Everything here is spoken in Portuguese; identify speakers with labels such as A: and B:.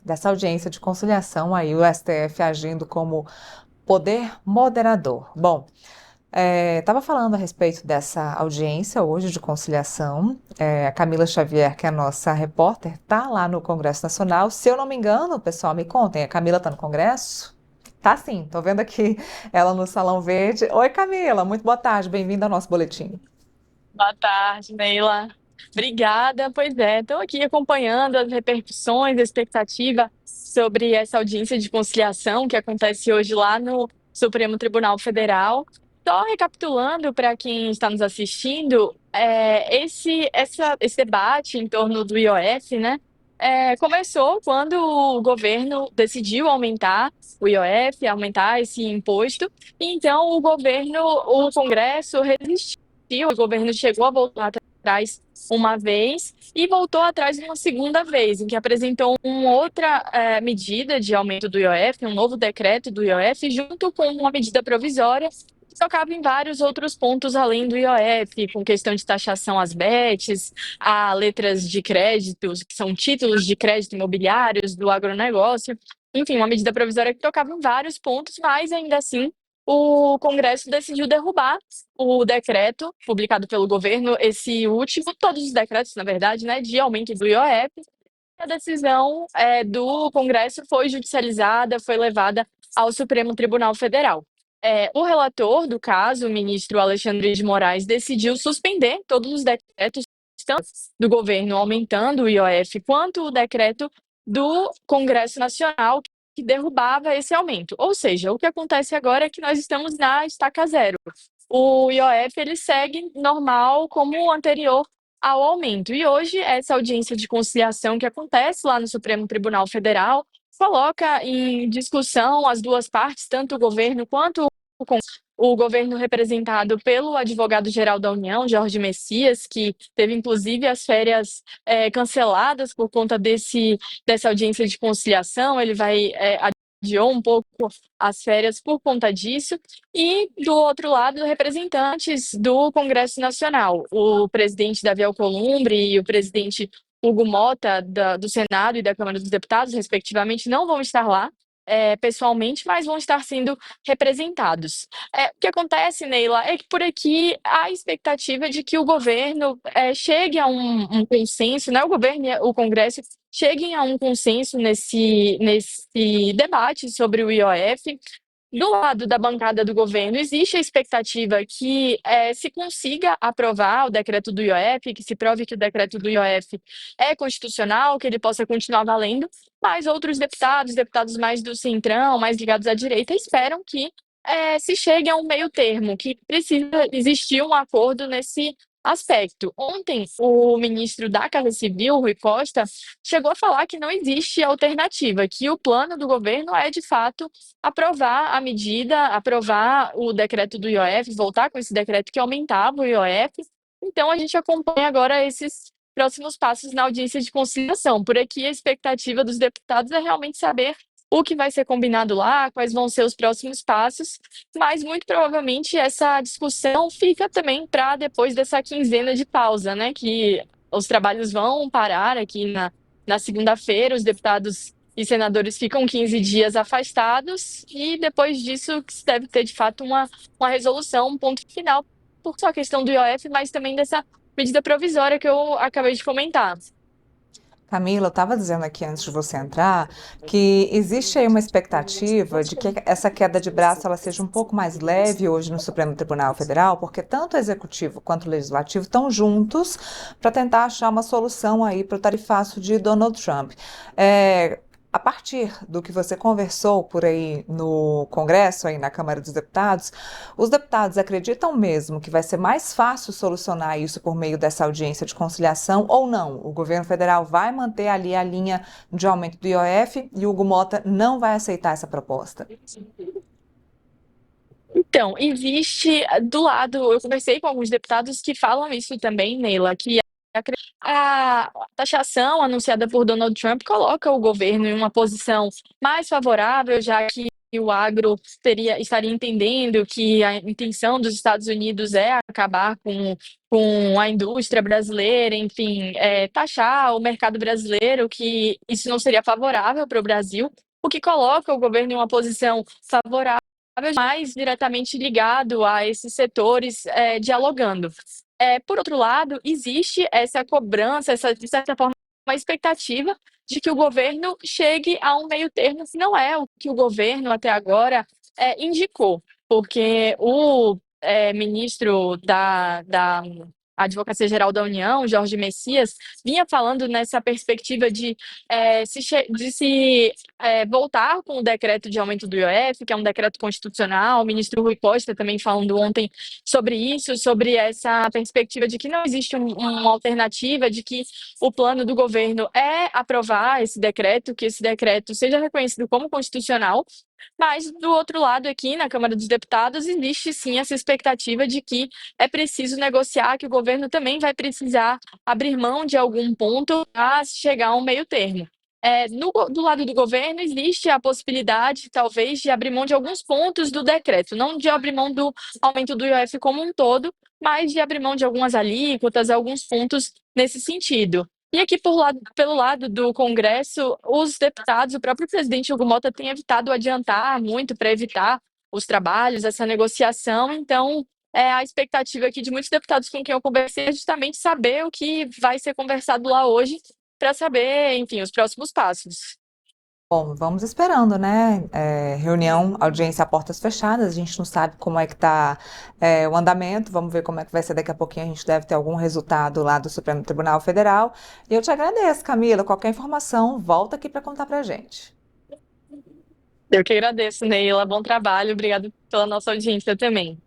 A: dessa audiência de conciliação aí, o STF agindo como poder moderador. Bom, estava falando a respeito dessa audiência hoje de conciliação. A Camila Xavier, que é a nossa repórter, está lá no Congresso Nacional. Se eu não me engano, pessoal, me contem, a Camila está no Congresso? Tá sim, tô vendo aqui ela no Salão Verde. Oi, Camila, muito boa tarde, bem-vinda ao nosso boletim.
B: Boa tarde, Neila. Obrigada. Pois é, estou aqui acompanhando as repercussões, a expectativa sobre essa audiência de conciliação que acontece hoje lá no Supremo Tribunal Federal. Só recapitulando para quem está nos assistindo, esse debate em torno do IOF, né, começou quando o governo decidiu aumentar o IOF, aumentar esse imposto. Então, o Congresso resistiu. O governo chegou a voltar atrás uma vez e voltou atrás uma segunda vez, em que apresentou uma outra medida de aumento do IOF, um novo decreto do IOF, junto com uma medida provisória que tocava em vários outros pontos além do IOF, com questão de taxação às bets, a letras de créditos, que são títulos de crédito imobiliários do agronegócio. Enfim, uma medida provisória que tocava em vários pontos, mas ainda assim o Congresso decidiu derrubar o decreto publicado pelo governo, esse último, todos os decretos, na verdade, né, de aumento do IOF. A decisão do Congresso foi judicializada, foi levada ao Supremo Tribunal Federal. O relator do caso, o ministro Alexandre de Moraes, decidiu suspender todos os decretos, tanto do governo aumentando o IOF, quanto o decreto do Congresso Nacional que derrubava esse aumento. Ou seja, o que acontece agora é que nós estamos na estaca zero. O IOF ele segue normal como o anterior ao aumento. E hoje, essa audiência de conciliação que acontece lá no Supremo Tribunal Federal coloca em discussão as duas partes, tanto o governo quanto o governo representado pelo advogado-geral da União, Jorge Messias, que teve inclusive as férias canceladas por conta dessa audiência de conciliação. Ele vai adiou um pouco as férias por conta disso. E, do outro lado, representantes do Congresso Nacional, o presidente Davi Alcolumbre e o presidente Hugo Mota, do Senado e da Câmara dos Deputados, respectivamente, não vão estar lá pessoalmente, mas vão estar sendo representados. O que acontece, Neila, é que por aqui há a expectativa de que o governo chegue a um consenso, né? O governo e o Congresso cheguem a um consenso nesse debate sobre o IOF. Do lado da bancada do governo, existe a expectativa que se consiga aprovar o decreto do IOF, que se prove que o decreto do IOF é constitucional, que ele possa continuar valendo, mas outros deputados mais do centrão, mais ligados à direita, esperam que se chegue a um meio termo, que precisa existir um acordo nesse aspecto. Ontem, o ministro da Casa Civil, Rui Costa, chegou a falar que não existe alternativa, que o plano do governo é, de fato, aprovar a medida, aprovar o decreto do IOF, voltar com esse decreto que aumentava o IOF. Então, a gente acompanha agora esses próximos passos na audiência de conciliação. Por aqui, a expectativa dos deputados é realmente saber o que vai ser combinado lá, quais vão ser os próximos passos, mas muito provavelmente essa discussão fica também para depois dessa quinzena de pausa, né? Que os trabalhos vão parar aqui na segunda-feira, os deputados e senadores ficam 15 dias afastados e depois disso se deve ter de fato uma resolução, um ponto final, por só a questão do IOF, mas também dessa medida provisória que eu acabei de comentar.
A: Camila, eu estava dizendo aqui antes de você entrar que existe aí uma expectativa de que essa queda de braço ela seja um pouco mais leve hoje no Supremo Tribunal Federal, porque tanto o Executivo quanto o Legislativo estão juntos para tentar achar uma solução aí para o tarifaço de Donald Trump. A partir do que você conversou por aí no Congresso, aí na Câmara dos Deputados, os deputados acreditam mesmo que vai ser mais fácil solucionar isso por meio dessa audiência de conciliação ou não? O governo federal vai manter ali a linha de aumento do IOF e o Hugo Mota não vai aceitar essa proposta?
B: Então, existe do lado, eu conversei com alguns deputados que falam isso também, Neila, que a taxação anunciada por Donald Trump coloca o governo em uma posição mais favorável, já que o agro estaria entendendo que a intenção dos Estados Unidos é acabar com a indústria brasileira, enfim, taxar o mercado brasileiro, que isso não seria favorável para o Brasil, o que coloca o governo em uma posição favorável, mais diretamente ligado a esses setores, dialogando. Por outro lado, existe essa cobrança, de certa forma, uma expectativa de que o governo chegue a um meio termo, que não é o que o governo até agora indicou, porque o ministro da Advocacia Geral da União, Jorge Messias, vinha falando nessa perspectiva de se voltar com o decreto de aumento do IOF, que é um decreto constitucional. O ministro Rui Costa também falando ontem sobre isso, sobre essa perspectiva de que não existe uma alternativa, de que o plano do governo é aprovar esse decreto, que esse decreto seja reconhecido como constitucional, mas do outro lado, aqui na Câmara dos Deputados, existe sim essa expectativa de que é preciso negociar, que o governo também vai precisar abrir mão de algum ponto para chegar a um meio termo. Do lado do governo, existe a possibilidade, talvez, de abrir mão de alguns pontos do decreto, não de abrir mão do aumento do IOF como um todo, mas de abrir mão de algumas alíquotas, alguns pontos nesse sentido. E aqui pelo lado do Congresso, os deputados, o próprio presidente Hugo Mota tem evitado adiantar muito para evitar os trabalhos, essa negociação. Então, a expectativa aqui de muitos deputados com quem eu conversei é justamente saber o que vai ser conversado lá hoje, para saber, enfim, os próximos passos.
A: Bom, vamos esperando, né? Reunião, audiência a portas fechadas, a gente não sabe como é que tá, o andamento, vamos ver como é que vai ser daqui a pouquinho, a gente deve ter algum resultado lá do Supremo Tribunal Federal. E eu te agradeço, Camila, qualquer informação, volta aqui para contar pra gente.
B: Eu que agradeço, Neila. Bom trabalho. Obrigada pela nossa audiência também.